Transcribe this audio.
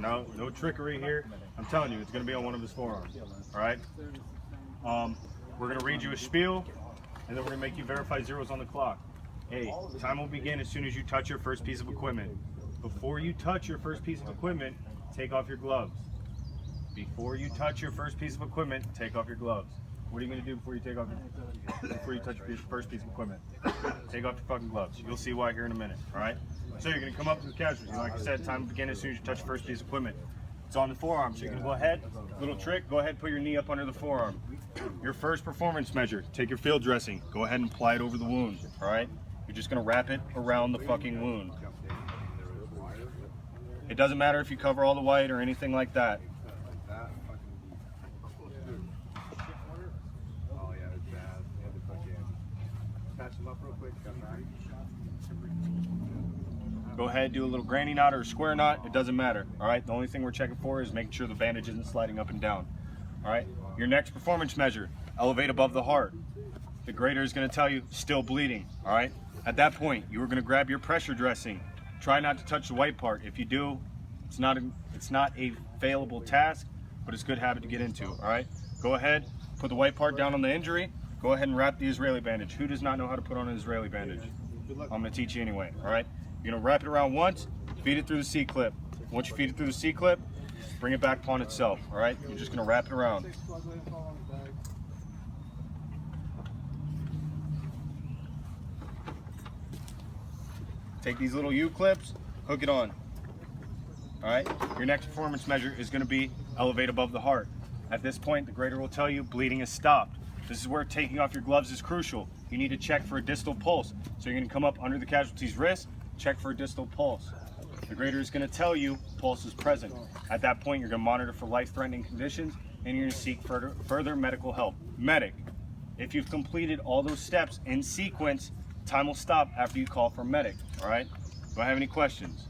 No trickery here. I'm telling you, it's going to be on one of his forearms. All right. We're going to read you a spiel, and then we're going to make you verify zeros on the clock. Hey, time will begin as soon as you touch your first piece of equipment. Before you touch your first piece of equipment, take off your gloves. Before you touch your first piece of equipment, take off your gloves. What are you going to do before you touch your first piece of equipment? Take off your fucking gloves. You'll see why here in a minute, all right? So you're going to come up to the casualty. Like I said, time will begin as soon as you touch the first piece of equipment. It's on the forearm, so you're going to go ahead, little trick, go ahead, put your knee up under the forearm. Your first performance measure, take your field dressing, go ahead and apply it over the wound, all right? You're just going to wrap it around the fucking wound. It doesn't matter if you cover all the white or anything like that. Go ahead, do a little granny knot or a square knot. It doesn't matter. All right. The only thing we're checking for is making sure the bandage isn't sliding up and down. All right. Your next performance measure: elevate above the heart. The grader is going to tell you still bleeding. All right. At that point, you are going to grab your pressure dressing. Try not to touch the white part. If you do, it's not a failable task, but it's a good habit to get into. All right. Go ahead, put the white part down on the injury. Go ahead and wrap the Israeli bandage. Who does not know how to put on an Israeli bandage? I'm going to teach you anyway. All right. You're going to wrap it around once, feed it through the C-clip. Once you feed it through the C-clip, bring it back upon itself, all right? You're just going to wrap it around. Take these little U-clips, hook it on, all right? Your next performance measure is going to be elevate above the heart. At this point, the grader will tell you bleeding is stopped. This is where taking off your gloves is crucial. You need to check for a distal pulse. So you're going to come up under the casualty's wrist, check for a distal pulse. The grader is going to tell you pulse is present. At that point, you're going to monitor for life-threatening conditions, and you're going to seek further medical help. Medic. If you've completed all those steps in sequence, time will stop after you call for medic. All right? Do I have any questions?